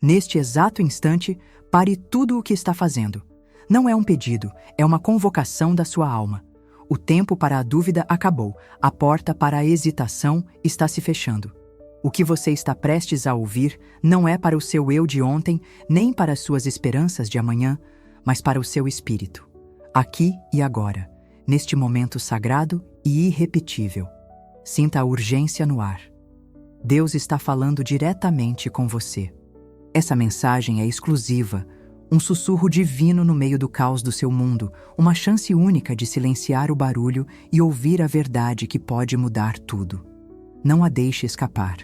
Neste exato instante, pare tudo o que está fazendo. Não é um pedido, é uma convocação da sua alma. O tempo para a dúvida acabou, a porta para a hesitação está se fechando. O que você está prestes a ouvir não é para o seu eu de ontem, nem para as suas esperanças de amanhã, mas para o seu espírito. Aqui e agora, neste momento sagrado e irrepetível. Sinta a urgência no ar. Deus está falando diretamente com você. Essa mensagem é exclusiva, um sussurro divino no meio do caos do seu mundo, uma chance única de silenciar o barulho e ouvir a verdade que pode mudar tudo. Não a deixe escapar.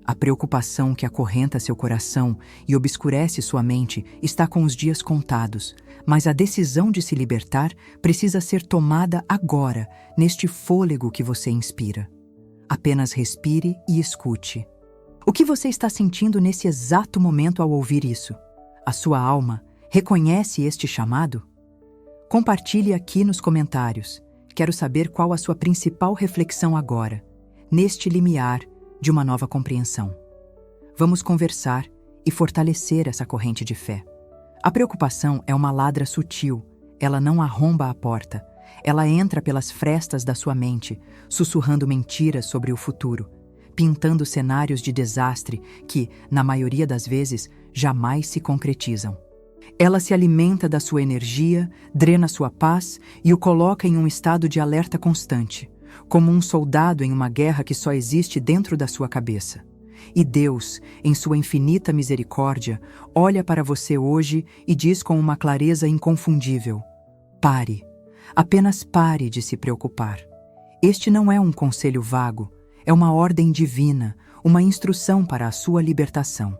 A preocupação que acorrenta seu coração e obscurece sua mente está com os dias contados, mas a decisão de se libertar precisa ser tomada agora, neste fôlego que você inspira. Apenas respire e escute. O que você está sentindo nesse exato momento ao ouvir isso? A sua alma reconhece este chamado? Compartilhe aqui nos comentários. Quero saber qual a sua principal reflexão agora, neste limiar de uma nova compreensão. Vamos conversar e fortalecer essa corrente de fé. A preocupação é uma ladra sutil, ela não arromba a porta, ela entra pelas frestas da sua mente, sussurrando mentiras sobre o futuro, pintando cenários de desastre que, na maioria das vezes, jamais se concretizam. Ela se alimenta da sua energia, drena sua paz e o coloca em um estado de alerta constante, como um soldado em uma guerra que só existe dentro da sua cabeça. E Deus, em sua infinita misericórdia, olha para você hoje e diz com uma clareza inconfundível: pare, apenas pare de se preocupar. Este não é um conselho vago, é uma ordem divina, uma instrução para a sua libertação.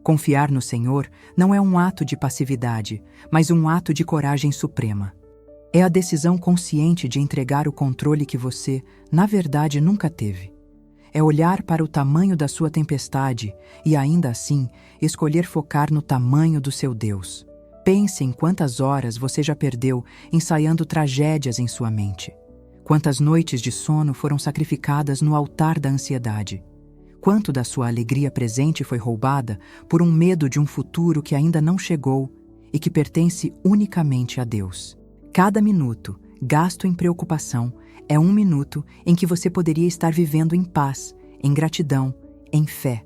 Confiar no Senhor não é um ato de passividade, mas um ato de coragem suprema. É a decisão consciente de entregar o controle que você, na verdade, nunca teve. É olhar para o tamanho da sua tempestade e, ainda assim, escolher focar no tamanho do seu Deus. Pense em quantas horas você já perdeu ensaiando tragédias em sua mente. Quantas noites de sono foram sacrificadas no altar da ansiedade. Quanto da sua alegria presente foi roubada por um medo de um futuro que ainda não chegou e que pertence unicamente a Deus. Cada minuto gasto em preocupação é um minuto em que você poderia estar vivendo em paz, em gratidão, em fé.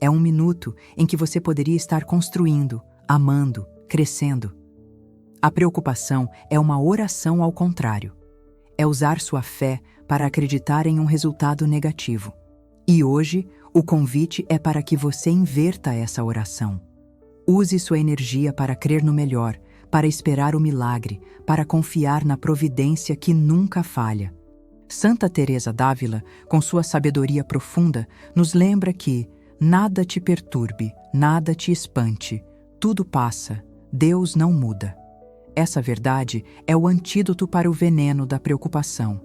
É um minuto em que você poderia estar construindo, amando, crescendo. A preocupação é uma oração ao contrário. É usar sua fé para acreditar em um resultado negativo. E hoje, o convite é para que você inverta essa oração. Use sua energia para crer no melhor, para esperar o milagre, para confiar na providência que nunca falha. Santa Teresa d'Ávila, com sua sabedoria profunda, nos lembra que nada te perturbe, nada te espante, tudo passa, Deus não muda. Essa verdade é o antídoto para o veneno da preocupação.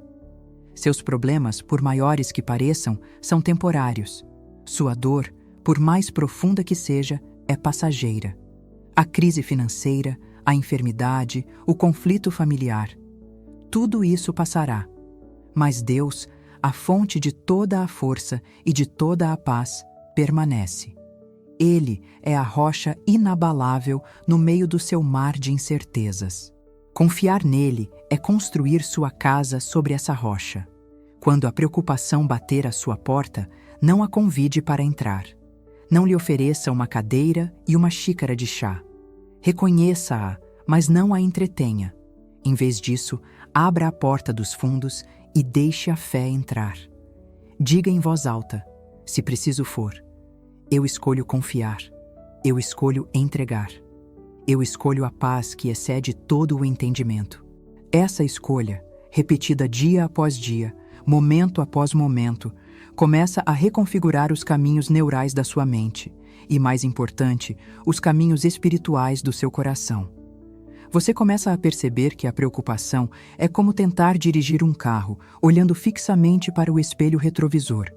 Seus problemas, por maiores que pareçam, são temporários. Sua dor, por mais profunda que seja, é passageira. A crise financeira, a enfermidade, o conflito familiar, tudo isso passará. Mas Deus, a fonte de toda a força e de toda a paz, permanece. Ele é a rocha inabalável no meio do seu mar de incertezas. Confiar nele é construir sua casa sobre essa rocha. Quando a preocupação bater à sua porta, não a convide para entrar. Não lhe ofereça uma cadeira e uma xícara de chá. Reconheça-a, mas não a entretenha. Em vez disso, abra a porta dos fundos e deixe a fé entrar. Diga em voz alta, se preciso for: eu escolho confiar, eu escolho entregar, eu escolho a paz que excede todo o entendimento. Essa escolha, repetida dia após dia, momento após momento, começa a reconfigurar os caminhos neurais da sua mente e, mais importante, os caminhos espirituais do seu coração. Você começa a perceber que a preocupação é como tentar dirigir um carro, olhando fixamente para o espelho retrovisor.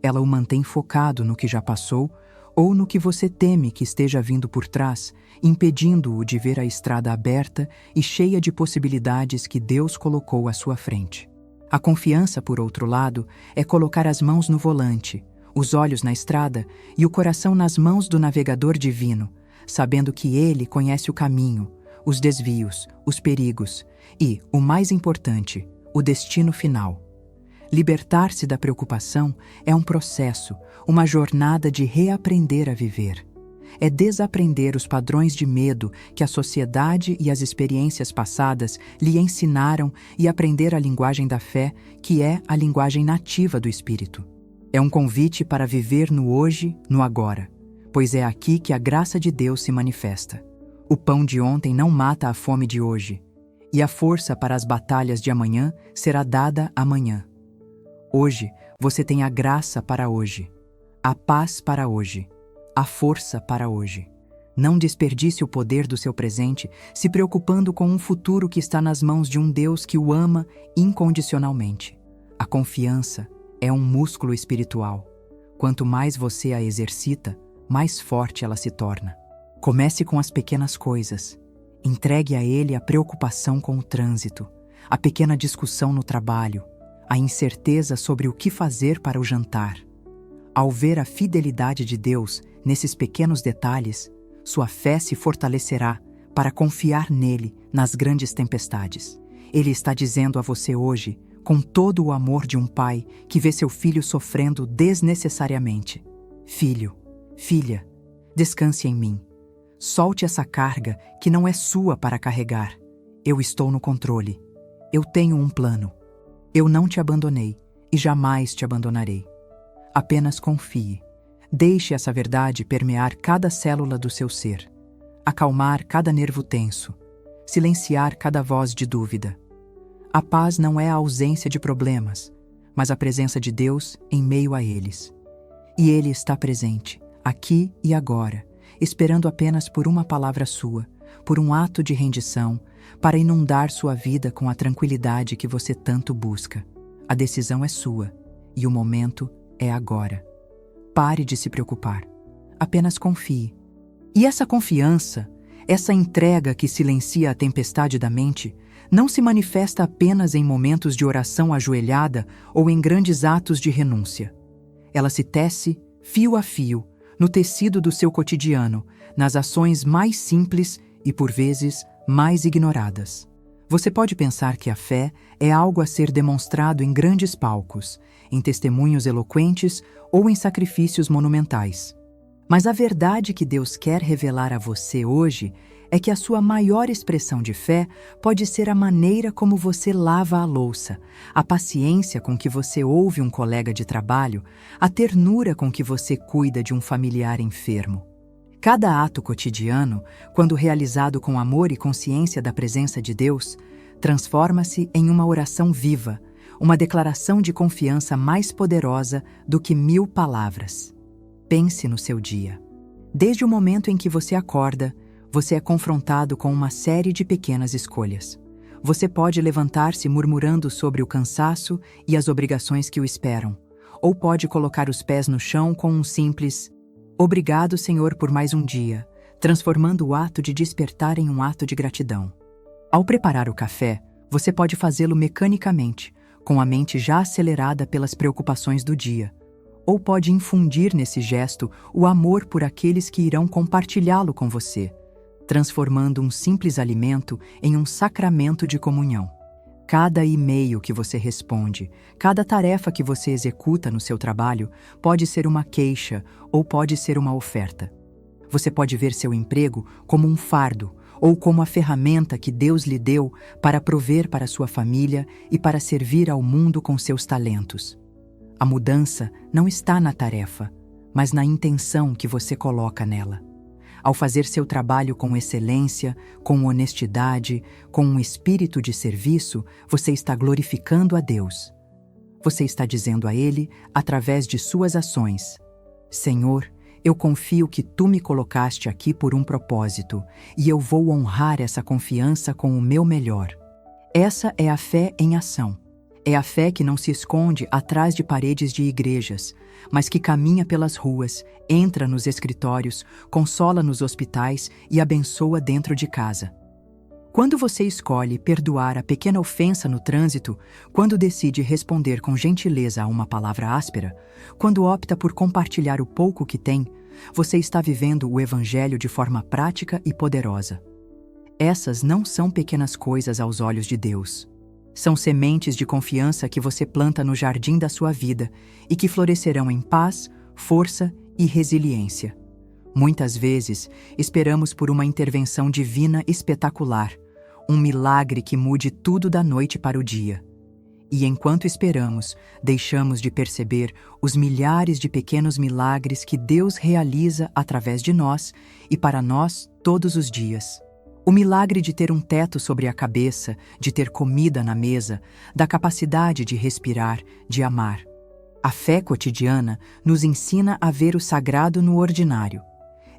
Ela o mantém focado no que já passou ou no que você teme que esteja vindo por trás, impedindo-o de ver a estrada aberta e cheia de possibilidades que Deus colocou à sua frente. A confiança, por outro lado, é colocar as mãos no volante, os olhos na estrada e o coração nas mãos do navegador divino, sabendo que ele conhece o caminho, os desvios, os perigos e, o mais importante, o destino final. Libertar-se da preocupação é um processo, uma jornada de reaprender a viver. É desaprender os padrões de medo que a sociedade e as experiências passadas lhe ensinaram e aprender a linguagem da fé, que é a linguagem nativa do Espírito. É um convite para viver no hoje, no agora, pois é aqui que a graça de Deus se manifesta. O pão de ontem não mata a fome de hoje, e a força para as batalhas de amanhã será dada amanhã. Hoje, você tem a graça para hoje, a paz para hoje, a força para hoje. Não desperdice o poder do seu presente se preocupando com um futuro que está nas mãos de um Deus que o ama incondicionalmente. A confiança é um músculo espiritual. Quanto mais você a exercita, mais forte ela se torna. Comece com as pequenas coisas. Entregue a Ele a preocupação com o trânsito, a pequena discussão no trabalho, a incerteza sobre o que fazer para o jantar. Ao ver a fidelidade de Deus nesses pequenos detalhes, sua fé se fortalecerá para confiar nele nas grandes tempestades. Ele está dizendo a você hoje, com todo o amor de um pai que vê seu filho sofrendo desnecessariamente: Filho, filha, descanse em mim. Solte essa carga que não é sua para carregar. Eu estou no controle. Eu tenho um plano. Eu não te abandonei e jamais te abandonarei. Apenas confie. Deixe essa verdade permear cada célula do seu ser, acalmar cada nervo tenso, silenciar cada voz de dúvida. A paz não é a ausência de problemas, mas a presença de Deus em meio a eles. E Ele está presente, aqui e agora, esperando apenas por uma palavra sua, por um ato de rendição, para inundar sua vida com a tranquilidade que você tanto busca. A decisão é sua, e o momento é agora. Pare de se preocupar. Apenas confie. E essa confiança, essa entrega que silencia a tempestade da mente, não se manifesta apenas em momentos de oração ajoelhada ou em grandes atos de renúncia. Ela se tece, fio a fio, no tecido do seu cotidiano, nas ações mais simples e, por vezes, mais ignoradas. Você pode pensar que a fé é algo a ser demonstrado em grandes palcos, em testemunhos eloquentes ou em sacrifícios monumentais. Mas a verdade que Deus quer revelar a você hoje é que a sua maior expressão de fé pode ser a maneira como você lava a louça, a paciência com que você ouve um colega de trabalho, a ternura com que você cuida de um familiar enfermo. Cada ato cotidiano, quando realizado com amor e consciência da presença de Deus, transforma-se em uma oração viva, uma declaração de confiança mais poderosa do que 1000 palavras. Pense no seu dia. Desde o momento em que você acorda, você é confrontado com uma série de pequenas escolhas. Você pode levantar-se murmurando sobre o cansaço e as obrigações que o esperam, ou pode colocar os pés no chão com um simples "Obrigado, Senhor, por mais um dia", transformando o ato de despertar em um ato de gratidão. Ao preparar o café, você pode fazê-lo mecanicamente, com a mente já acelerada pelas preocupações do dia, ou pode infundir nesse gesto o amor por aqueles que irão compartilhá-lo com você, transformando um simples alimento em um sacramento de comunhão. Cada e-mail que você responde, cada tarefa que você executa no seu trabalho pode ser uma queixa ou pode ser uma oferta. Você pode ver seu emprego como um fardo ou como a ferramenta que Deus lhe deu para prover para sua família e para servir ao mundo com seus talentos. A mudança não está na tarefa, mas na intenção que você coloca nela. Ao fazer seu trabalho com excelência, com honestidade, com um espírito de serviço, você está glorificando a Deus. Você está dizendo a Ele, através de suas ações: Senhor, eu confio que Tu me colocaste aqui por um propósito, e eu vou honrar essa confiança com o meu melhor. Essa é a fé em ação. É a fé que não se esconde atrás de paredes de igrejas, mas que caminha pelas ruas, entra nos escritórios, consola nos hospitais e abençoa dentro de casa. Quando você escolhe perdoar a pequena ofensa no trânsito, quando decide responder com gentileza a uma palavra áspera, quando opta por compartilhar o pouco que tem, você está vivendo o Evangelho de forma prática e poderosa. Essas não são pequenas coisas aos olhos de Deus. São sementes de confiança que você planta no jardim da sua vida e que florescerão em paz, força e resiliência. Muitas vezes, esperamos por uma intervenção divina espetacular, um milagre que mude tudo da noite para o dia. E enquanto esperamos, deixamos de perceber os milhares de pequenos milagres que Deus realiza através de nós e para nós todos os dias. O milagre de ter um teto sobre a cabeça, de ter comida na mesa, da capacidade de respirar, de amar. A fé cotidiana nos ensina a ver o sagrado no ordinário.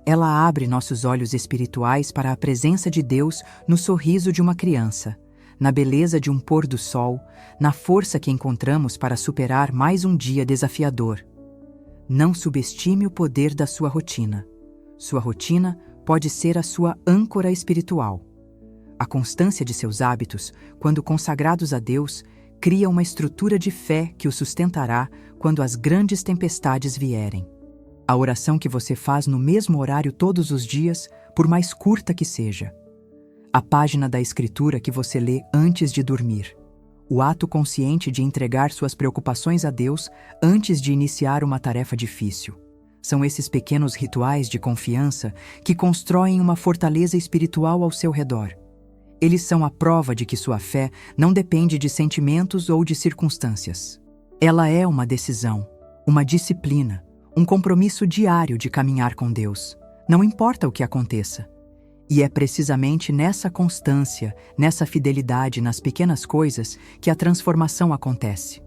Ela abre nossos olhos espirituais para a presença de Deus no sorriso de uma criança, na beleza de um pôr do sol, na força que encontramos para superar mais um dia desafiador. Não subestime o poder da sua rotina. Sua rotina pode ser a sua âncora espiritual. A constância de seus hábitos, quando consagrados a Deus, cria uma estrutura de fé que o sustentará quando as grandes tempestades vierem. A oração que você faz no mesmo horário todos os dias, por mais curta que seja. A página da Escritura que você lê antes de dormir. O ato consciente de entregar suas preocupações a Deus antes de iniciar uma tarefa difícil. São esses pequenos rituais de confiança que constroem uma fortaleza espiritual ao seu redor. Eles são a prova de que sua fé não depende de sentimentos ou de circunstâncias. Ela é uma decisão, uma disciplina, um compromisso diário de caminhar com Deus, não importa o que aconteça. E é precisamente nessa constância, nessa fidelidade nas pequenas coisas que a transformação acontece.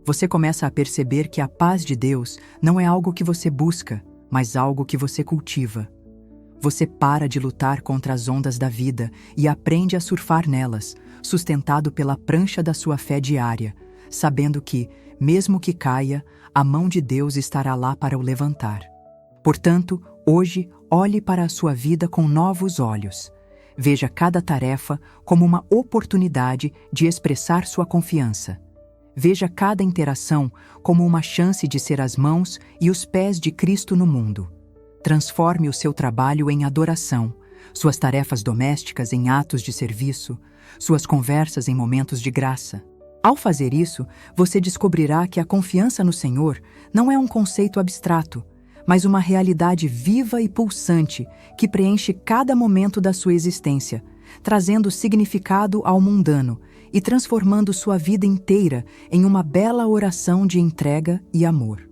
Você começa a perceber que a paz de Deus não é algo que você busca, mas algo que você cultiva. Você para de lutar contra as ondas da vida e aprende a surfar nelas, sustentado pela prancha da sua fé diária, sabendo que, mesmo que caia, a mão de Deus estará lá para o levantar. Portanto, hoje, olhe para a sua vida com novos olhos. Veja cada tarefa como uma oportunidade de expressar sua confiança. Veja cada interação como uma chance de ser as mãos e os pés de Cristo no mundo. Transforme o seu trabalho em adoração, suas tarefas domésticas em atos de serviço, suas conversas em momentos de graça. Ao fazer isso, você descobrirá que a confiança no Senhor não é um conceito abstrato, mas uma realidade viva e pulsante que preenche cada momento da sua existência, trazendo significado ao mundano e transformando sua vida inteira em uma bela oração de entrega e amor.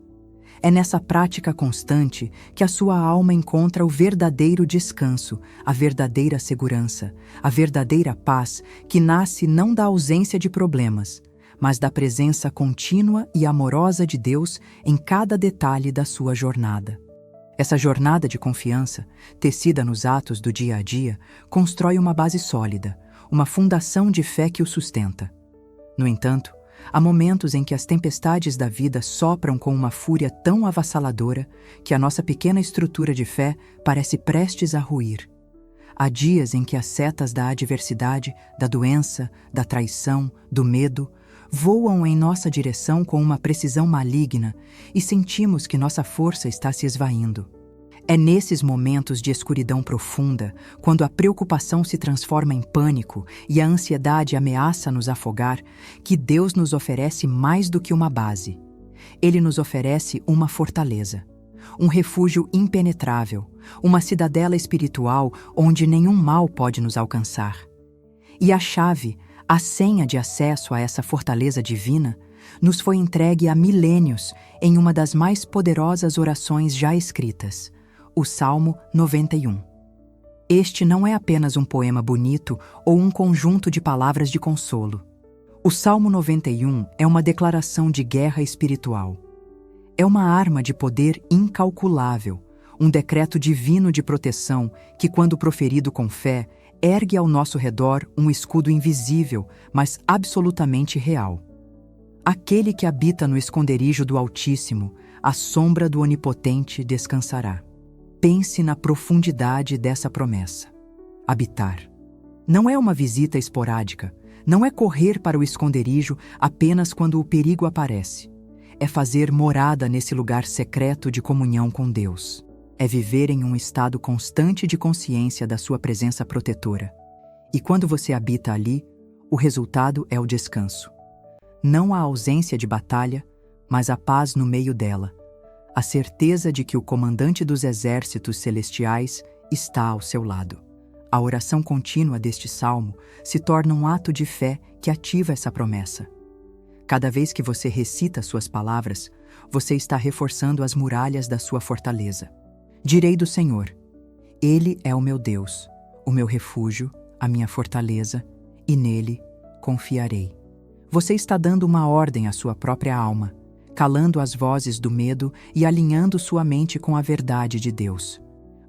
É nessa prática constante que a sua alma encontra o verdadeiro descanso, a verdadeira segurança, a verdadeira paz que nasce não da ausência de problemas, mas da presença contínua e amorosa de Deus em cada detalhe da sua jornada. Essa jornada de confiança, tecida nos atos do dia a dia, constrói uma base sólida, uma fundação de fé que o sustenta. No entanto, há momentos em que as tempestades da vida sopram com uma fúria tão avassaladora que a nossa pequena estrutura de fé parece prestes a ruir. Há dias em que as setas da adversidade, da doença, da traição, do medo, voam em nossa direção com uma precisão maligna e sentimos que nossa força está se esvaindo. É nesses momentos de escuridão profunda, quando a preocupação se transforma em pânico e a ansiedade ameaça nos afogar, que Deus nos oferece mais do que uma base. Ele nos oferece uma fortaleza, um refúgio impenetrável, uma cidadela espiritual onde nenhum mal pode nos alcançar. E a chave, a senha de acesso a essa fortaleza divina, nos foi entregue há milênios em uma das mais poderosas orações já escritas, o Salmo 91. Este não é apenas um poema bonito ou um conjunto de palavras de consolo. O Salmo 91 é uma declaração de guerra espiritual. É uma arma de poder incalculável, um decreto divino de proteção que, quando proferido com fé, ergue ao nosso redor um escudo invisível, mas absolutamente real. Aquele que habita no esconderijo do Altíssimo, à sombra do Onipotente descansará. Pense na profundidade dessa promessa. Habitar. Não é uma visita esporádica, não é correr para o esconderijo apenas quando o perigo aparece. É fazer morada nesse lugar secreto de comunhão com Deus. É viver em um estado constante de consciência da sua presença protetora. E quando você habita ali, o resultado é o descanso. Não a ausência de batalha, mas a paz no meio dela. A certeza de que o comandante dos exércitos celestiais está ao seu lado. A oração contínua deste salmo se torna um ato de fé que ativa essa promessa. Cada vez que você recita suas palavras, você está reforçando as muralhas da sua fortaleza. Direi do Senhor: Ele é o meu Deus, o meu refúgio, a minha fortaleza, e nele confiarei. Você está dando uma ordem à sua própria alma, calando as vozes do medo e alinhando sua mente com a verdade de Deus.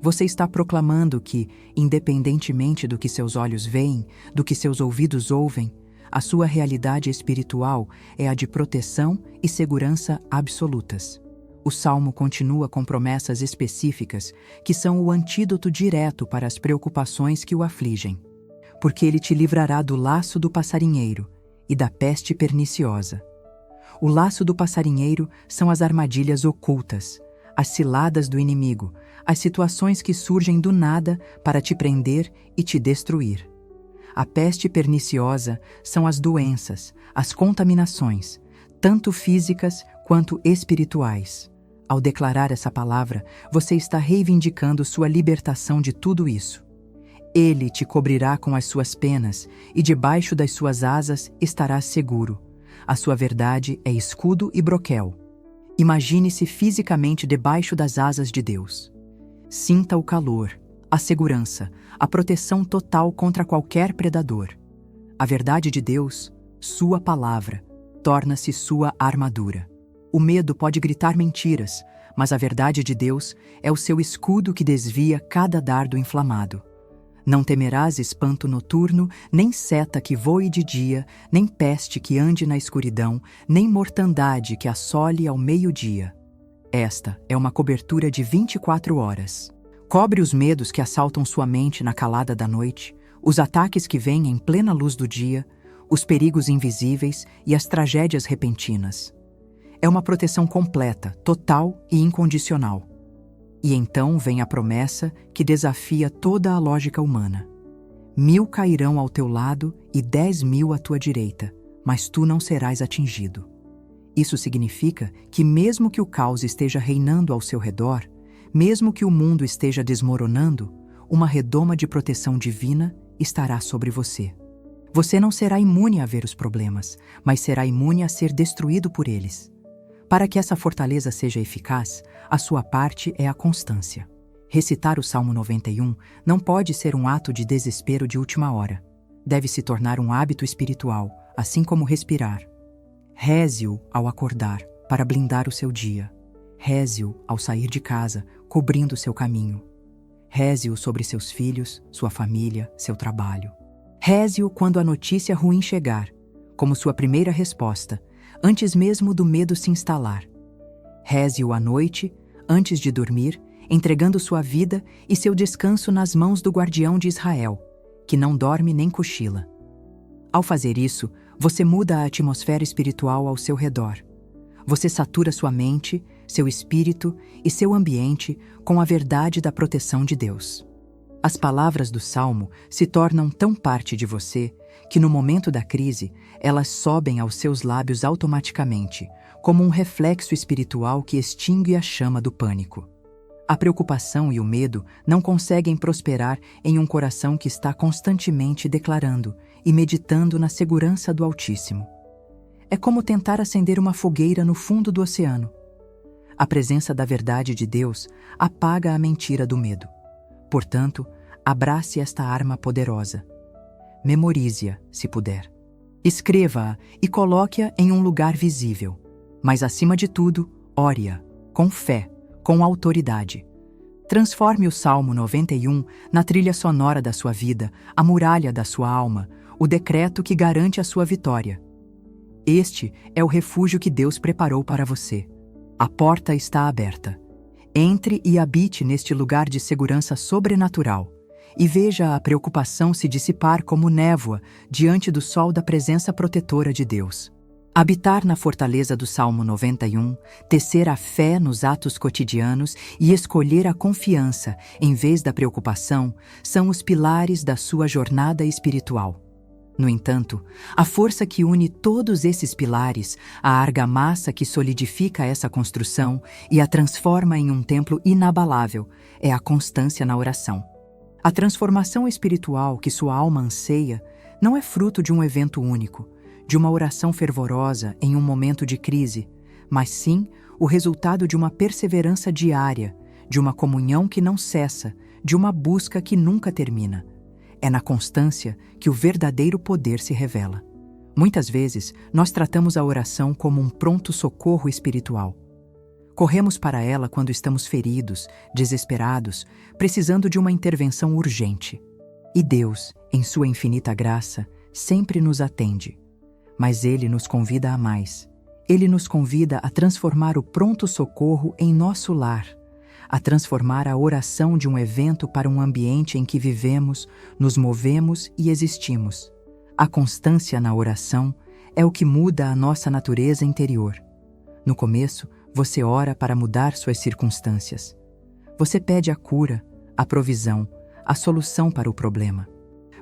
Você está proclamando que, independentemente do que seus olhos veem, do que seus ouvidos ouvem, a sua realidade espiritual é a de proteção e segurança absolutas. O Salmo continua com promessas específicas que são o antídoto direto para as preocupações que o afligem. Porque ele te livrará do laço do passarinheiro e da peste perniciosa. O laço do passarinheiro são as armadilhas ocultas, as ciladas do inimigo, as situações que surgem do nada para te prender e te destruir. A peste perniciosa são as doenças, as contaminações, tanto físicas quanto espirituais. Ao declarar essa palavra, você está reivindicando sua libertação de tudo isso. Ele te cobrirá com as suas penas e debaixo das suas asas estarás seguro. A sua verdade é escudo e broquel. Imagine-se fisicamente debaixo das asas de Deus. Sinta o calor, a segurança, a proteção total contra qualquer predador. A verdade de Deus, sua palavra, torna-se sua armadura. O medo pode gritar mentiras, mas a verdade de Deus é o seu escudo que desvia cada dardo inflamado. Não temerás espanto noturno, nem seta que voe de dia, nem peste que ande na escuridão, nem mortandade que assole ao meio-dia. Esta é uma cobertura de 24 horas. Cobre os medos que assaltam sua mente na calada da noite, os ataques que vêm em plena luz do dia, os perigos invisíveis e as tragédias repentinas. É uma proteção completa, total e incondicional. E então vem a promessa que desafia toda a lógica humana. 1000 cairão ao teu lado e 10.000 à tua direita, mas tu não serás atingido. Isso significa que mesmo que o caos esteja reinando ao seu redor, mesmo que o mundo esteja desmoronando, uma redoma de proteção divina estará sobre você. Você não será imune a ver os problemas, mas será imune a ser destruído por eles. Para que essa fortaleza seja eficaz, a sua parte é a constância. Recitar o Salmo 91 não pode ser um ato de desespero de última hora. Deve se tornar um hábito espiritual, assim como respirar. Reze-o ao acordar, para blindar o seu dia. Reze-o ao sair de casa, cobrindo seu caminho. Reze-o sobre seus filhos, sua família, seu trabalho. Reze-o quando a notícia ruim chegar, como sua primeira resposta, antes mesmo do medo se instalar. Reze-o à noite, antes de dormir, entregando sua vida e seu descanso nas mãos do guardião de Israel, que não dorme nem cochila. Ao fazer isso, você muda a atmosfera espiritual ao seu redor. Você satura sua mente, seu espírito e seu ambiente com a verdade da proteção de Deus. As palavras do Salmo se tornam tão parte de você que no momento da crise, elas sobem aos seus lábios automaticamente, como um reflexo espiritual que extingue a chama do pânico. A preocupação e o medo não conseguem prosperar em um coração que está constantemente declarando e meditando na segurança do Altíssimo. É como tentar acender uma fogueira no fundo do oceano. A presença da verdade de Deus apaga a mentira do medo. Portanto, abrace esta arma poderosa. Memorize-a, se puder. Escreva-a e coloque-a em um lugar visível. Mas, acima de tudo, ore-a, com fé, com autoridade. Transforme o Salmo 91 na trilha sonora da sua vida, a muralha da sua alma, o decreto que garante a sua vitória. Este é o refúgio que Deus preparou para você. A porta está aberta. Entre e habite neste lugar de segurança sobrenatural. e veja a preocupação se dissipar como névoa diante do sol da presença protetora de Deus. Habitar na fortaleza do Salmo 91, tecer a fé nos atos cotidianos e escolher a confiança em vez da preocupação são os pilares da sua jornada espiritual. No entanto, a força que une todos esses pilares, a argamassa que solidifica essa construção e a transforma em um templo inabalável, é a constância na oração. A transformação espiritual que sua alma anseia não é fruto de um evento único, de uma oração fervorosa em um momento de crise, mas sim o resultado de uma perseverança diária, de uma comunhão que não cessa, de uma busca que nunca termina. É na constância que o verdadeiro poder se revela. Muitas vezes, nós tratamos a oração como um pronto-socorro espiritual. Corremos para ela quando estamos feridos, desesperados, precisando de uma intervenção urgente. E Deus, em sua infinita graça, sempre nos atende. Mas Ele nos convida a mais. Ele nos convida a transformar o pronto-socorro em nosso lar, a transformar a oração de um evento para um ambiente em que vivemos, nos movemos e existimos. A constância na oração é o que muda a nossa natureza interior. No começo, você ora para mudar suas circunstâncias. Você pede a cura, a provisão, a solução para o problema.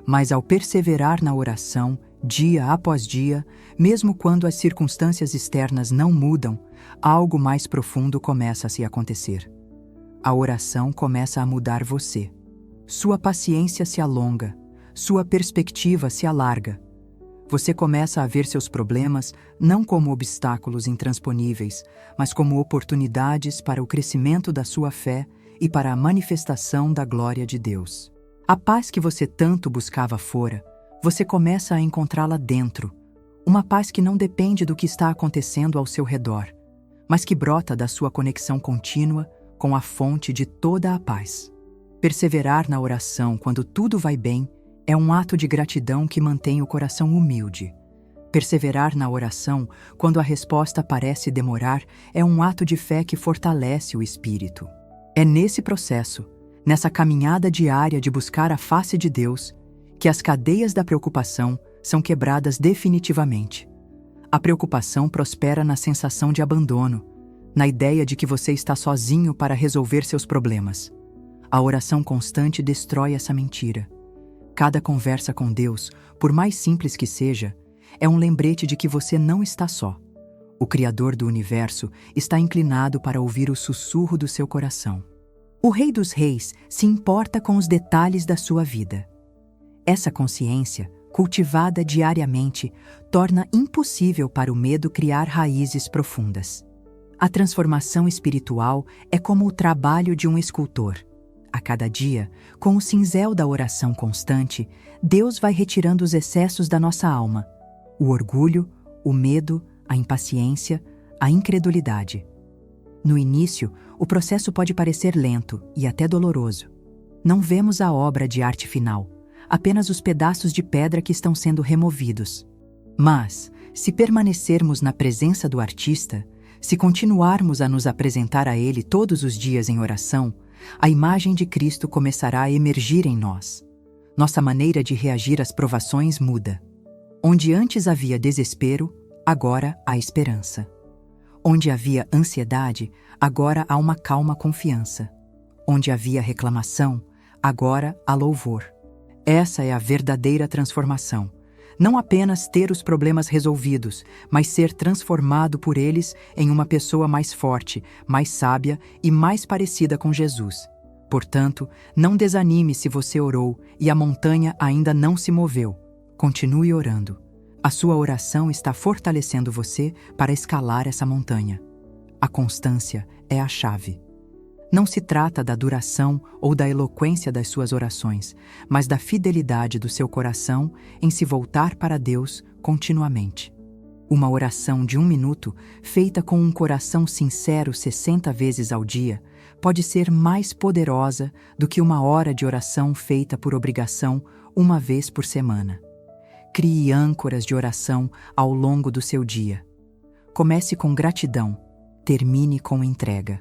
Mas ao perseverar na oração, dia após dia, mesmo quando as circunstâncias externas não mudam, algo mais profundo começa a se acontecer. A oração começa a mudar você. Sua paciência se alonga, sua perspectiva se alarga. Você começa a ver seus problemas não como obstáculos intransponíveis, mas como oportunidades para o crescimento da sua fé e para a manifestação da glória de Deus. A paz que você tanto buscava fora, você começa a encontrá-la dentro. Uma paz que não depende do que está acontecendo ao seu redor, mas que brota da sua conexão contínua com a fonte de toda a paz. Perseverar na oração quando tudo vai bem é um ato de gratidão que mantém o coração humilde. Perseverar na oração quando a resposta parece demorar é um ato de fé que fortalece o espírito. É nesse processo, nessa caminhada diária de buscar a face de Deus, que as cadeias da preocupação são quebradas definitivamente. A preocupação prospera na sensação de abandono, na ideia de que você está sozinho para resolver seus problemas. A oração constante destrói essa mentira. Cada conversa com Deus, por mais simples que seja, é um lembrete de que você não está só. O Criador do Universo está inclinado para ouvir o sussurro do seu coração. O Rei dos Reis se importa com os detalhes da sua vida. Essa consciência, cultivada diariamente, torna impossível para o medo criar raízes profundas. A transformação espiritual é como o trabalho de um escultor. A cada dia, com o cinzel da oração constante, Deus vai retirando os excessos da nossa alma, o orgulho, o medo, a impaciência, a incredulidade. No início, o processo pode parecer lento e até doloroso. Não vemos a obra de arte final, apenas os pedaços de pedra que estão sendo removidos. Mas, se permanecermos na presença do artista, se continuarmos a nos apresentar a Ele todos os dias em oração, a imagem de Cristo começará a emergir em nós. Nossa maneira de reagir às provações muda. Onde antes havia desespero, agora há esperança. Onde havia ansiedade, agora há uma calma confiança. Onde havia reclamação, agora há louvor. Essa é a verdadeira transformação. Não apenas ter os problemas resolvidos, mas ser transformado por eles em uma pessoa mais forte, mais sábia e mais parecida com Jesus. Portanto, não desanime se você orou e a montanha ainda não se moveu. Continue orando. A sua oração está fortalecendo você para escalar essa montanha. A constância é a chave. Não se trata da duração ou da eloquência das suas orações, mas da fidelidade do seu coração em se voltar para Deus continuamente. Uma oração de 1 minuto, feita com um coração sincero 60 vezes ao dia, pode ser mais poderosa do que uma hora de oração feita por obrigação 1 vez por semana. Crie âncoras de oração ao longo do seu dia. Comece com gratidão, termine com entrega.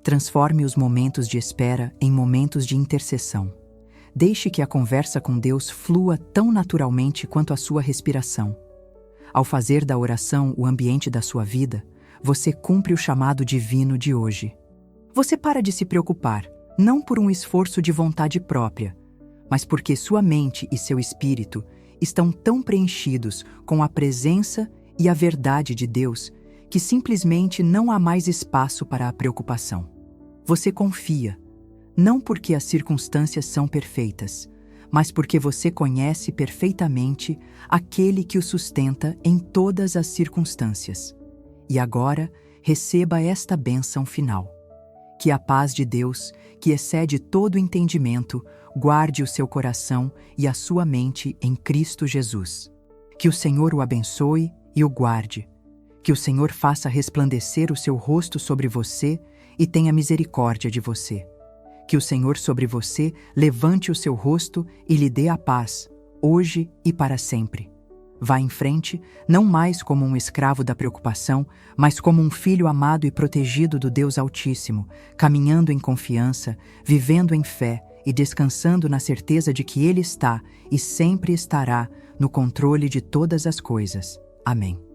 Transforme os momentos de espera em momentos de intercessão. Deixe que a conversa com Deus flua tão naturalmente quanto a sua respiração. Ao fazer da oração o ambiente da sua vida, você cumpre o chamado divino de hoje. Você para de se preocupar, não por um esforço de vontade própria, mas porque sua mente e seu espírito estão tão preenchidos com a presença e a verdade de Deus que simplesmente não há mais espaço para a preocupação. Você confia, não porque as circunstâncias são perfeitas, mas porque você conhece perfeitamente aquele que o sustenta em todas as circunstâncias. E agora, receba esta bênção final. Que a paz de Deus, que excede todo entendimento, guarde o seu coração e a sua mente em Cristo Jesus. Que o Senhor o abençoe e o guarde. Que o Senhor faça resplandecer o seu rosto sobre você e tenha misericórdia de você. Que o Senhor sobre você levante o seu rosto e lhe dê a paz, hoje e para sempre. Vá em frente, não mais como um escravo da preocupação, mas como um filho amado e protegido do Deus Altíssimo, caminhando em confiança, vivendo em fé e descansando na certeza de que Ele está e sempre estará no controle de todas as coisas. Amém.